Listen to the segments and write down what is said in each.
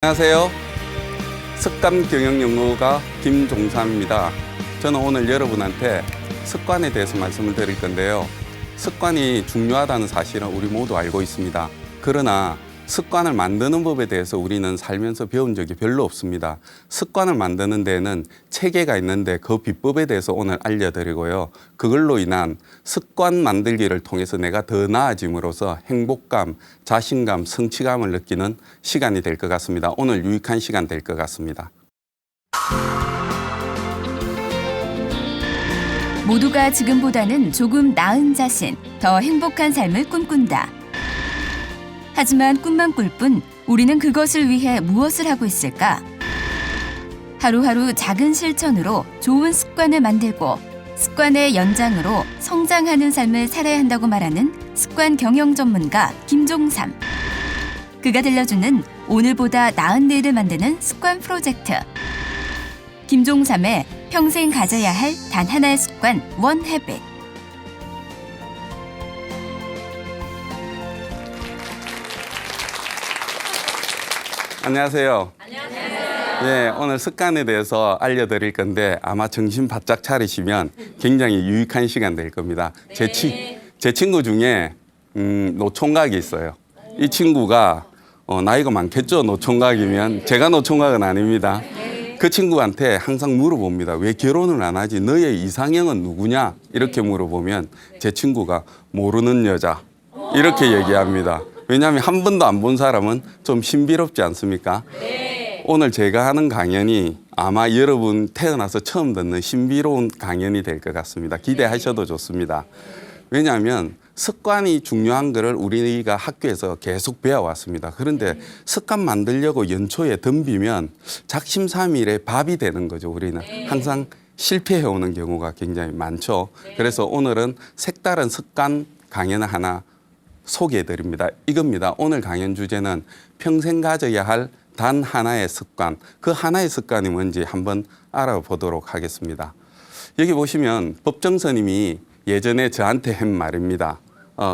안녕하세요. 습관경영연구가 김종삼입니다. 저는 오늘 여러분한테 습관에 대해서 말씀을 드릴 건데요. 습관이 중요하다는 사실은 우리 모두 알고 있습니다. 그러나 습관을 만드는 법에 대해서 우리는 살면서 배운 적이 별로 없습니다. 습관을 만드는 데에는 체계가 있는데 그 비법에 대해서 오늘 알려드리고요. 그걸로 인한 습관 만들기를 통해서 내가 더 나아짐으로써 행복감, 자신감, 성취감을 느끼는 시간이 될 것 같습니다. 오늘 유익한 시간 될 것 같습니다. 모두가 지금보다는 조금 나은 자신, 더 행복한 삶을 꿈꾼다. 하지만 꿈만 꿀 뿐 우리는 그것을 위해 무엇을 하고 있을까? 하루하루 작은 실천으로 좋은 습관을 만들고 습관의 연장으로 성장하는 삶을 살아야 한다고 말하는 습관 경영 전문가 김종삼. 그가 들려주는 오늘보다 나은 내일을 만드는 습관 프로젝트. 김종삼의 평생 가져야 할 단 하나의 습관, 원 헤빗. 안녕하세요. 네, 오늘 습관에 대해서 알려드릴 건데 아마 정신 바짝 차리시면 굉장히 유익한 시간 될 겁니다. 제 친구 중에 노총각이 있어요. 이 친구가 나이가 많겠죠. 노총각이면. 제가 노총각은 아닙니다. 그 친구한테 항상 물어봅니다. 왜 결혼을 안 하지? 너의 이상형은 누구냐? 이렇게 물어보면 제 친구가 모르는 여자 이렇게 얘기합니다. 왜냐하면 한 번도 안 본 사람은 좀 신비롭지 않습니까? 오늘 제가 하는 강연이 아마 여러분 태어나서 처음 듣는 신비로운 강연이 될 것 같습니다. 기대하셔도 좋습니다. 왜냐하면 습관이 중요한 거를 우리가 학교에서 계속 배워왔습니다. 그런데 습관 만들려고 연초에 덤비면 작심삼일에 밥이 되는 거죠. 우리는 항상 실패해오는 경우가 굉장히 많죠. 그래서 오늘은 색다른 습관 강연을 하나 소개해드립니다. 이겁니다. 오늘 강연 주제는 평생 가져야 할 단 하나의 습관. 그 하나의 습관이 뭔지 한번 알아보도록 하겠습니다. 여기 보시면 법정스님이 예전에 저한테 한 말입니다.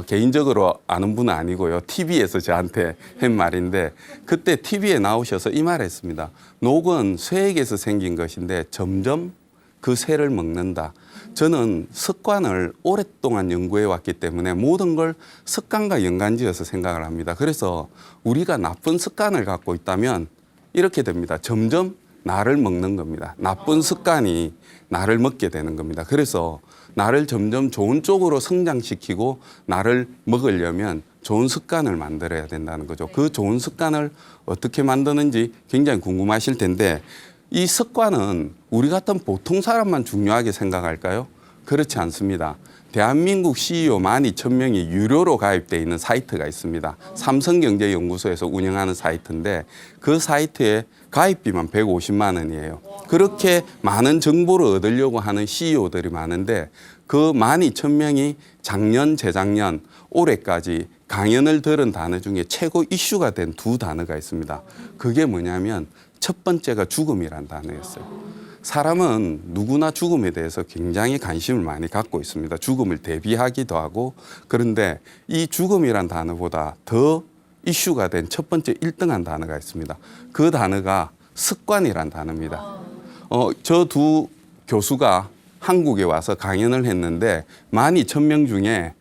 개인적으로 아는 분은 아니고요. TV에서 저한테 한 말인데 그때 TV에 나오셔서 이 말을 했습니다. 녹은 쇠에게서 생긴 것인데 점점 그 쇠를 먹는다. 저는 습관을 오랫동안 연구해 왔기 때문에 모든 걸 습관과 연관지어서 생각을 합니다. 그래서 우리가 나쁜 습관을 갖고 있다면 이렇게 됩니다. 점점 나를 먹는 겁니다. 나쁜 습관이 나를 먹게 되는 겁니다. 그래서 나를 점점 좋은 쪽으로 성장시키고 나를 먹으려면 좋은 습관을 만들어야 된다는 거죠. 그 좋은 습관을 어떻게 만드는지 굉장히 궁금하실 텐데 이 습관은 우리 같은 보통 사람만 중요하게 생각할까요? 그렇지 않습니다. 대한민국 CEO 12,000명이 유료로 가입되어 있는 사이트가 있습니다. 삼성경제연구소에서 운영하는 사이트인데 그 사이트에 가입비만 150만 원이에요. 그렇게 많은 정보를 얻으려고 하는 CEO들이 많은데 그 12,000명이 작년, 재작년, 올해까지 강연을 들은 단어 중에 최고 이슈가 된 두 단어가 있습니다. 그게 뭐냐면 첫 번째가 죽음이란 단어였어요. 사람은 누구나 죽음에 대해서 굉장히 관심을 많이 갖고 있습니다. 죽음을 대비하기도 하고 그런데 이 죽음이란 단어보다 더 이슈가 된 첫 번째 1등한 단어가 있습니다. 그 단어가 습관이란 단어입니다. 저 두 교수가 한국에 와서 강연을 했는데 12,000명 중에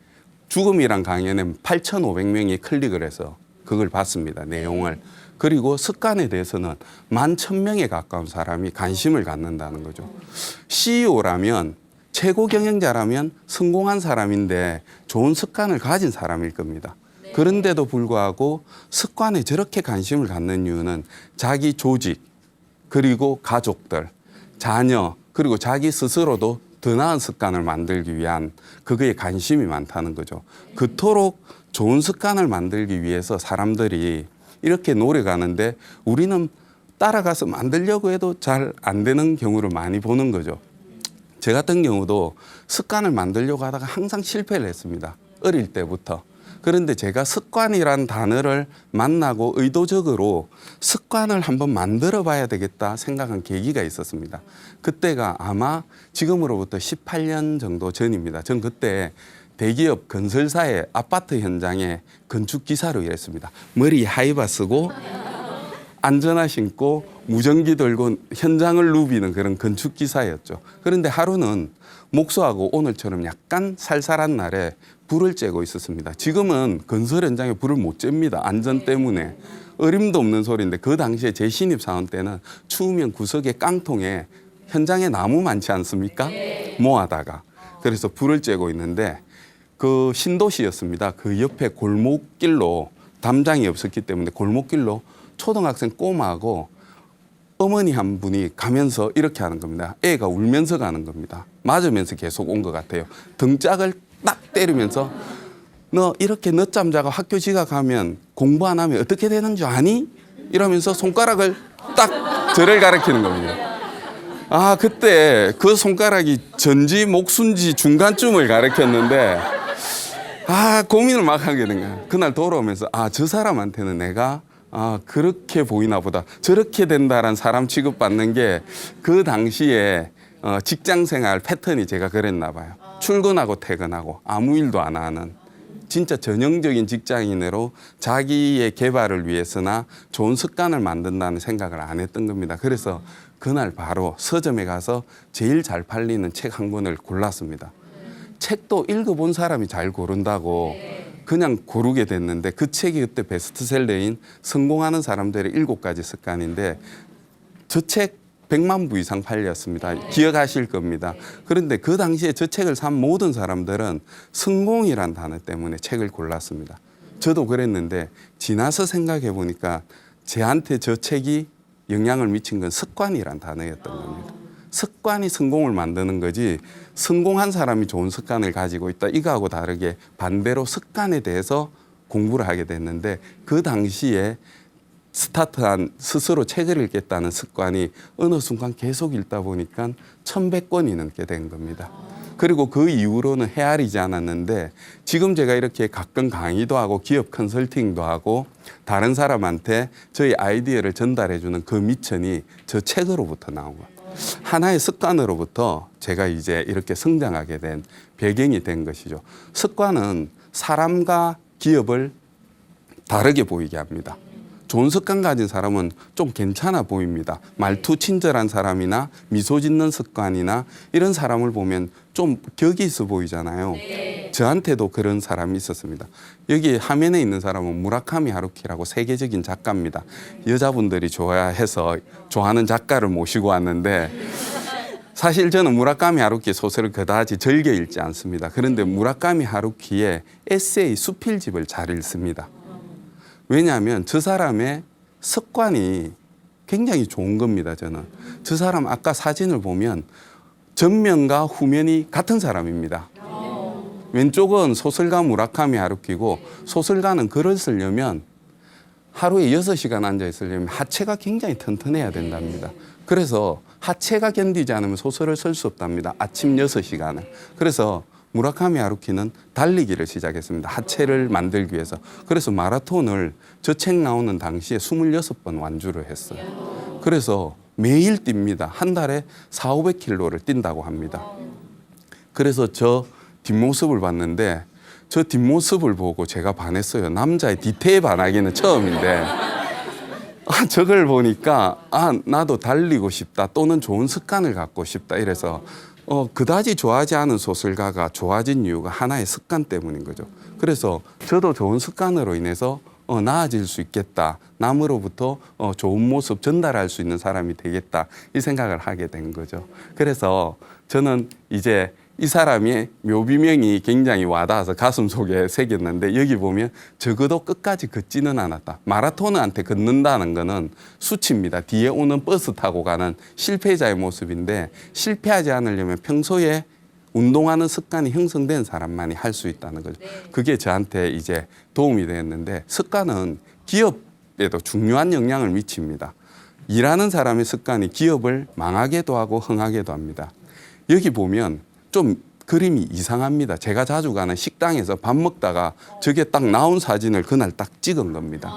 죽음이란 강연에 8,500명이 클릭을 해서 그걸 봤습니다. 내용을. 그리고 습관에 대해서는 11,000명에 가까운 사람이 관심을 갖는다는 거죠. CEO라면 최고 경영자라면 성공한 사람인데 좋은 습관을 가진 사람일 겁니다. 그런데도 불구하고 습관에 저렇게 관심을 갖는 이유는 자기 조직, 그리고 가족들, 자녀, 그리고 자기 스스로도 더 나은 습관을 만들기 위한 그거에 관심이 많다는 거죠. 그토록 좋은 습관을 만들기 위해서 사람들이 이렇게 노력하는데 우리는 따라가서 만들려고 해도 잘 안 되는 경우를 많이 보는 거죠. 저 같은 경우도 습관을 만들려고 하다가 항상 실패를 했습니다. 어릴 때부터. 그런데 제가 습관이란 단어를 만나고 의도적으로 습관을 한번 만들어 봐야 되겠다 생각한 계기가 있었습니다. 그때가 아마 지금으로부터 18년 정도 전입니다. 전 그때 대기업 건설사의 아파트 현장에 건축기사로 일했습니다. 머리에 하이바 쓰고 안전화 신고 무전기 들고 현장을 누비는 그런 건축 기사였죠. 그런데 하루는 목수하고 오늘처럼 약간 살살한 날에 불을 쬐고 있었습니다. 지금은 건설 현장에 불을 못 쬐입니다. 안전 때문에. 어림도 없는 소리인데 그 당시에 제 신입 사원 때는 추우면 구석에 깡통에 현장에 나무 많지 않습니까? 모아다가. 그래서 불을 쬐고 있는데 그 신도시였습니다. 그 옆에 골목길로 담장이 없었기 때문에 골목길로 초등학생 꼬마하고 어머니 한 분이 가면서 이렇게 하는 겁니다. 애가 울면서 가는 겁니다. 맞으면서 계속 온 것 같아요. 등짝을 딱 때리면서 너 이렇게 늦잠 자고 학교 지각하면 공부 안 하면 어떻게 되는 줄 아니? 이러면서 손가락을 딱 저를 가리키는 겁니다. 아, 그때 그 손가락이 전지 목순지 중간쯤을 가리켰는데 고민을 막 하게 된 거예요. 그날 돌아오면서 저 사람한테는 내가 그렇게 보이나 보다. 저렇게 된다란 사람 취급받는 게 그 당시에 직장 생활 패턴이 제가 그랬나 봐요. 출근하고 퇴근하고 아무 일도 안 하는 진짜 전형적인 직장인으로 자기의 개발을 위해서나 좋은 습관을 만든다는 생각을 안 했던 겁니다. 그래서 그날 바로 서점에 가서 제일 잘 팔리는 책 한 권을 골랐습니다. 책도 읽어본 사람이 잘 고른다고 그냥 고르게 됐는데 그 책이 그때 베스트셀러인 성공하는 사람들의 7가지 습관인데 저 책 100만 부 이상 팔렸습니다. 기억하실 겁니다. 그런데 그 당시에 저 책을 산 모든 사람들은 성공이란 단어 때문에 책을 골랐습니다. 저도 그랬는데 지나서 생각해 보니까 제한테 저 책이 영향을 미친 건 습관이란 단어였던 겁니다. 습관이 성공을 만드는 거지 성공한 사람이 좋은 습관을 가지고 있다. 이거하고 다르게 반대로 습관에 대해서 공부를 하게 됐는데 그 당시에 스타트한 스스로 책을 읽겠다는 습관이 어느 순간 계속 읽다 보니까 1100권이 넘게 된 겁니다. 그리고 그 이후로는 헤아리지 않았는데 지금 제가 이렇게 가끔 강의도 하고 기업 컨설팅도 하고 다른 사람한테 저희 아이디어를 전달해 주는 그 미천이 저 책으로부터 나온 거예요. 하나의 습관으로부터 제가 이제 이렇게 성장하게 된 배경이 된 것이죠. 습관은 사람과 기업을 다르게 보이게 합니다. 좋은 습관 가진 사람은 좀 괜찮아 보입니다. 말투 친절한 사람이나 미소 짓는 습관이나 이런 사람을 보면 좀 격이 있어 보이잖아요. 저한테도 그런 사람이 있었습니다. 여기 화면에 있는 사람은 무라카미 하루키라고 세계적인 작가입니다. 여자분들이 좋아해서 좋아하는 작가를 모시고 왔는데 사실 저는 무라카미 하루키 소설을 그다지 즐겨 읽지 않습니다. 그런데 무라카미 하루키의 에세이 수필집을 잘 읽습니다. 왜냐하면 저 사람의 습관이 굉장히 좋은 겁니다. 저는 저 사람 아까 사진을 보면 전면과 후면이 같은 사람입니다. 왼쪽은 소설가 무라카미 하루키고 소설가는 글을 쓰려면 하루에 6시간 앉아 있으려면 하체가 굉장히 튼튼해야 된답니다. 그래서 하체가 견디지 않으면 소설을 쓸 수 없답니다. 아침 6시간을. 그래서 무라카미 하루키는 달리기를 시작했습니다. 하체를 만들기 위해서. 그래서 마라톤을 저 책 나오는 당시에 26번 완주를 했어요. 그래서 매일 뜁니다. 한 달에 400~500km를 뛴다고 합니다. 그래서 저 뒷모습을 봤는데 저 뒷모습을 보고 제가 반했어요. 남자의 디테일에 반하기는 처음인데 저걸 보니까 나도 달리고 싶다 또는 좋은 습관을 갖고 싶다 이래서 그다지 좋아하지 않은 소설가가 좋아진 이유가 하나의 습관 때문인 거죠. 그래서 저도 좋은 습관으로 인해서 나아질 수 있겠다. 남으로부터 좋은 모습 전달할 수 있는 사람이 되겠다. 이 생각을 하게 된 거죠. 그래서 저는 이제 이 사람의 묘비명이 굉장히 와닿아서 가슴 속에 새겼는데 여기 보면 적어도 끝까지 걷지는 않았다. 마라토너한테 걷는다는 거는 수치입니다. 뒤에 오는 버스 타고 가는 실패자의 모습인데 실패하지 않으려면 평소에 운동하는 습관이 형성된 사람만이 할 수 있다는 거죠. 그게 저한테 이제 도움이 됐는데 습관은 기업에도 중요한 영향을 미칩니다. 일하는 사람의 습관이 기업을 망하게도 하고 흥하게도 합니다. 여기 보면 좀 그림이 이상합니다. 제가 자주 가는 식당에서 밥 먹다가 저게 딱 나온 사진을 그날 딱 찍은 겁니다.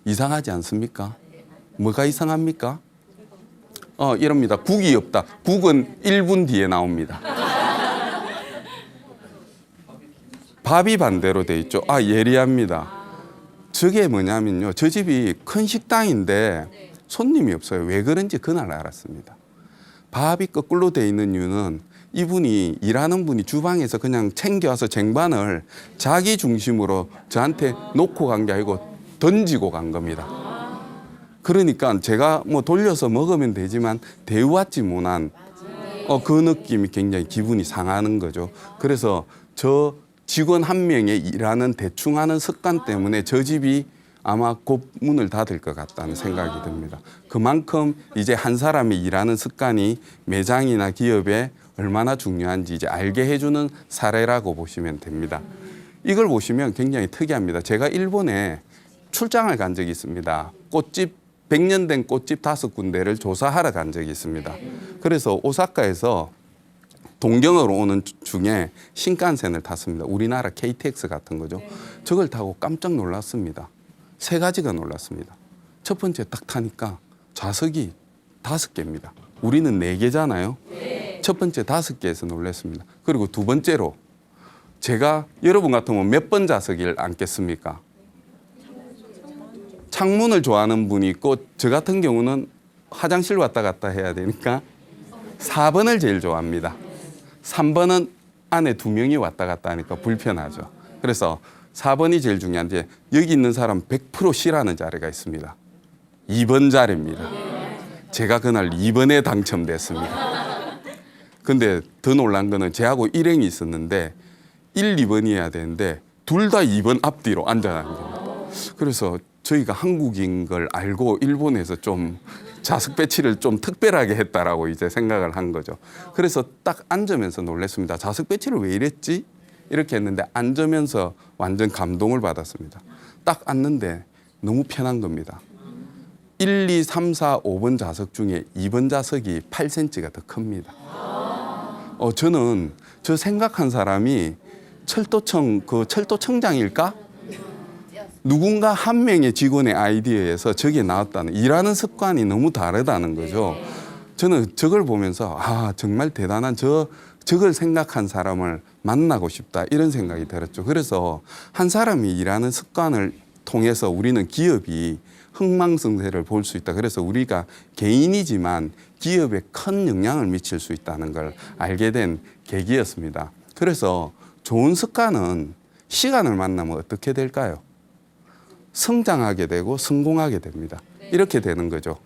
이상하지 않습니까? 뭐가 이상합니까? 이럽니다. 국이 없다. 국은 1분 뒤에 나옵니다. 밥이 반대로 돼 있죠. 예리합니다. 저게 뭐냐면요. 저 집이 큰 식당인데 손님이 없어요. 왜 그런지 그날 알았습니다. 밥이 거꾸로 돼 있는 이유는 이분이 일하는 분이 주방에서 그냥 챙겨와서 쟁반을 자기 중심으로 저한테 놓고 간 게 아니고 던지고 간 겁니다. 그러니까 제가 뭐 돌려서 먹으면 되지만 대우받지 못한 그 느낌이 굉장히 기분이 상하는 거죠. 그래서 저 직원 한 명의 일하는 대충 하는 습관 때문에 저 집이 아마 곧 문을 닫을 것 같다는 생각이 듭니다. 그만큼 이제 한 사람이 일하는 습관이 매장이나 기업에 얼마나 중요한지 이제 알게 해주는 사례라고 보시면 됩니다. 이걸 보시면 굉장히 특이합니다. 제가 일본에 출장을 간 적이 있습니다. 꽃집 100년 된 꽃집 5군데를 조사하러 간 적이 있습니다. 그래서 오사카에서 동경으로 오는 중에 신칸센을 탔습니다. 우리나라 KTX 같은 거죠. 저걸 타고 깜짝 놀랐습니다. 3가지가 놀랐습니다. 첫 번째 딱 타니까 좌석이 5개입니다. 우리는 4개잖아요. 첫 번째 5개에서 놀랐습니다. 그리고 두 번째로 제가 여러분 같으면 몇 번 좌석을 앉겠습니까? 창문을 좋아하는 분이 있고 저 같은 경우는 화장실 왔다 갔다 해야 되니까 4번을 제일 좋아합니다. 3번은 안에 2명이 왔다 갔다 하니까 불편하죠. 그래서 4번이 제일 중요한데 여기 있는 사람 100% 싫어하는 자리가 있습니다. 2번 자리입니다. 제가 그날 2번에 당첨됐습니다. 근데 더 놀란 거는 저하고 일행이 있었는데 1, 2번이어야 되는데 둘 다 2번 앞뒤로 앉아가는 겁니다. 그래서 저희가 한국인 걸 알고 일본에서 좀 좌석 배치를 좀 특별하게 했다라고 이제 생각을 한 거죠. 그래서 딱 앉으면서 놀랐습니다. 좌석 배치를 왜 이랬지? 이렇게 했는데 앉으면서 완전 감동을 받았습니다. 딱 앉는데 너무 편한 겁니다. 1, 2, 3, 4, 5번 좌석 중에 2번 좌석이 8cm가 더 큽니다. 저는 저 생각한 사람이 철도청 그 철도청장일까? 누군가 한 명의 직원의 아이디어에서 저게 나왔다는 일하는 습관이 너무 다르다는 거죠. 저는 저걸 보면서 정말 대단한 저걸 생각한 사람을 만나고 싶다 이런 생각이 들었죠. 그래서 한 사람이 일하는 습관을 통해서 우리는 기업이 흥망성쇠를 볼 수 있다. 그래서 우리가 개인이지만 기업에 큰 영향을 미칠 수 있다는 걸 알게 된 계기였습니다. 그래서 좋은 습관은 시간을 만나면 어떻게 될까요? 성장하게 되고 성공하게 됩니다. 이렇게 되는 거죠.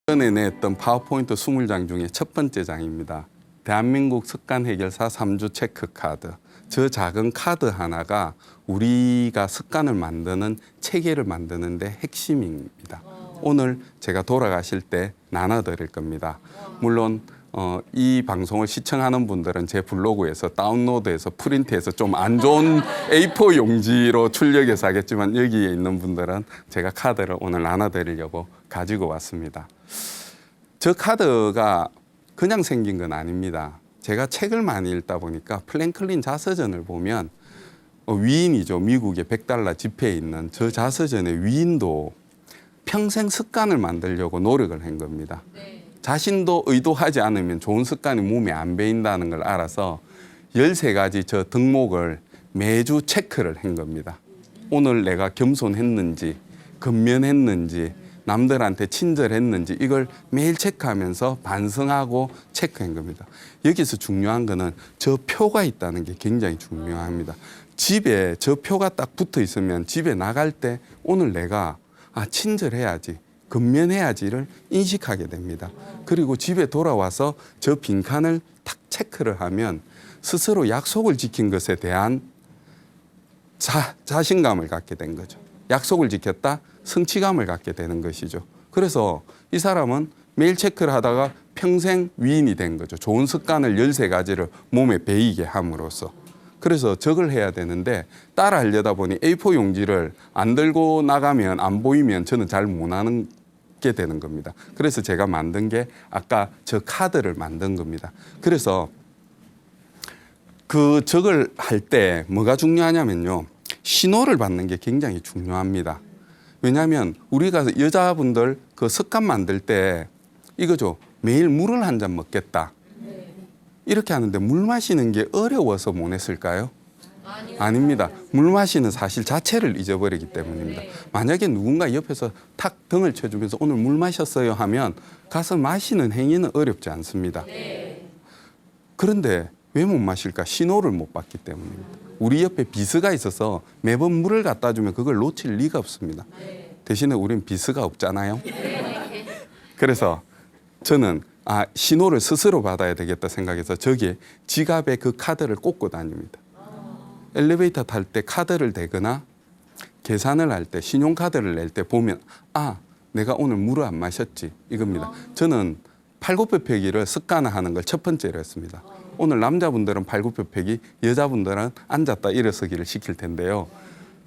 전에 냈던 파워포인트 20장 중에 첫 번째 장입니다. 대한민국 습관 해결사 3주 체크 카드. 저 작은 카드 하나가 우리가 습관을 만드는 체계를 만드는데 핵심입니다. 오늘 제가 돌아가실 때 나눠드릴 겁니다. 물론 이 방송을 시청하는 분들은 제 블로그에서 다운로드해서 프린트해서 좀 안 좋은 A4 용지로 출력해서 하겠지만 여기에 있는 분들은 제가 카드를 오늘 나눠드리려고 가지고 왔습니다. 저 카드가 그냥 생긴 건 아닙니다. 제가 책을 많이 읽다 보니까 플랭클린 자서전을 보면 위인이죠. 미국의 $100 지폐에 있는 저 자서전의 위인도 평생 습관을 만들려고 노력을 한 겁니다. 자신도 의도하지 않으면 좋은 습관이 몸에 안 배인다는 걸 알아서 13가지 저 덕목을 매주 체크를 한 겁니다. 오늘 내가 겸손했는지, 근면했는지, 남들한테 친절했는지 이걸 매일 체크하면서 반성하고 체크한 겁니다. 여기서 중요한 거는 저 표가 있다는 게 굉장히 중요합니다. 집에 저 표가 딱 붙어 있으면 집에 나갈 때 오늘 내가 친절해야지, 근면해야지를 인식하게 됩니다. 그리고 집에 돌아와서 저 빈칸을 탁 체크를 하면 스스로 약속을 지킨 것에 대한 자신감을 갖게 된 거죠. 약속을 지켰다, 성취감을 갖게 되는 것이죠. 그래서 이 사람은 매일 체크를 하다가 평생 위인이 된 거죠. 좋은 습관을 13가지를 몸에 배이게 함으로써. 그래서 저걸 해야 되는데 따라 하려다 보니 A4 용지를 안 들고 나가면 안 보이면 저는 잘 못 하는 게 되는 겁니다. 그래서 제가 만든 게 아까 저 카드를 만든 겁니다. 그래서 저걸 할 때 뭐가 중요하냐면요. 신호를 받는 게 굉장히 중요합니다. 왜냐하면 우리가 여자분들 그 습관 만들 때 이거죠. 매일 물을 한 잔 먹겠다. 이렇게 하는데 물 마시는 게 어려워서 못 했을까요? 아닙니다. 물 마시는 사실 자체를 잊어버리기 때문입니다. 만약에 누군가 옆에서 탁 등을 쳐주면서 오늘 물 마셨어요 하면 가서 마시는 행위는 어렵지 않습니다. 그런데 왜 못 마실까? 신호를 못 받기 때문입니다. 우리 옆에 비스가 있어서 매번 물을 갖다 주면 그걸 놓칠 리가 없습니다. 대신에 우린 비스가 없잖아요. 그래서 저는 신호를 스스로 받아야 되겠다 생각해서 저기에 지갑에 그 카드를 꽂고 다닙니다. 엘리베이터 탈 때 카드를 대거나 계산을 할 때 신용카드를 낼 때 보면 내가 오늘 물을 안 마셨지 이겁니다. 저는 팔굽혀펴기를 습관화하는 걸 첫 번째로 했습니다. 오늘 남자분들은 팔굽혀펴기, 여자분들은 앉았다 일어서기를 시킬 텐데요.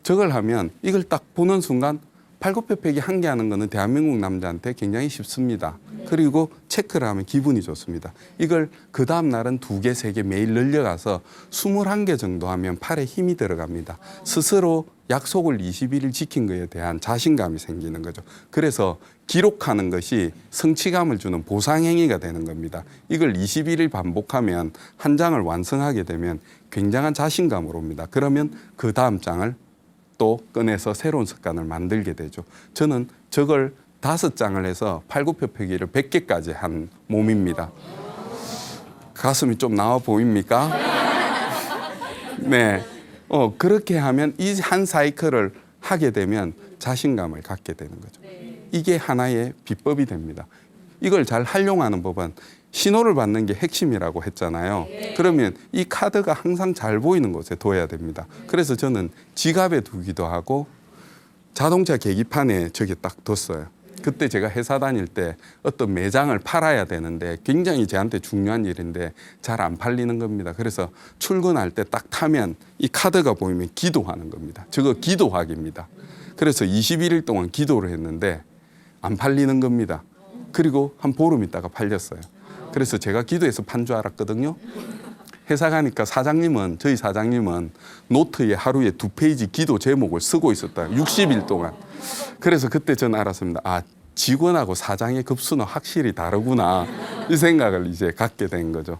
저걸 하면 이걸 딱 보는 순간 팔굽혀펴기 한 개 하는 거는 대한민국 남자한테 굉장히 쉽습니다. 그리고 체크를 하면 기분이 좋습니다. 이걸 그 다음 날은 2개, 3개 매일 늘려가서 21개 정도 하면 팔에 힘이 들어갑니다. 스스로 약속을 21일 지킨 것에 대한 자신감이 생기는 거죠. 그래서 기록하는 것이 성취감을 주는 보상행위가 되는 겁니다. 이걸 21일 반복하면 한 장을 완성하게 되면 굉장한 자신감으로 옵니다. 그러면 그 다음 장을 또 꺼내서 새로운 습관을 만들게 되죠. 저는 저걸 5장을 해서 팔굽혀펴기를 100개까지 한 몸입니다. 가슴이 좀 나와 보입니까? 네. 그렇게 하면 이 한 사이클을 하게 되면 자신감을 갖게 되는 거죠. 이게 하나의 비법이 됩니다. 이걸 잘 활용하는 법은 신호를 받는 게 핵심이라고 했잖아요. 그러면 이 카드가 항상 잘 보이는 곳에 둬야 됩니다. 그래서 저는 지갑에 두기도 하고 자동차 계기판에 저기 딱 뒀어요. 그때 제가 회사 다닐 때 어떤 매장을 팔아야 되는데 굉장히 저한테 중요한 일인데 잘 안 팔리는 겁니다. 그래서 출근할 때 딱 타면 이 카드가 보이면 기도하는 겁니다. 저거 기도하기입니다. 그래서 21일 동안 기도를 했는데 안 팔리는 겁니다. 그리고 한 보름 있다가 팔렸어요. 그래서 제가 기도해서 판 줄 알았거든요. 회사 가니까 저희 사장님은 노트에 하루에 2페이지 기도 제목을 쓰고 있었다. 60일 동안. 그래서 그때 저는 알았습니다. 직원하고 사장의 급수는 확실히 다르구나. 이 생각을 이제 갖게 된 거죠.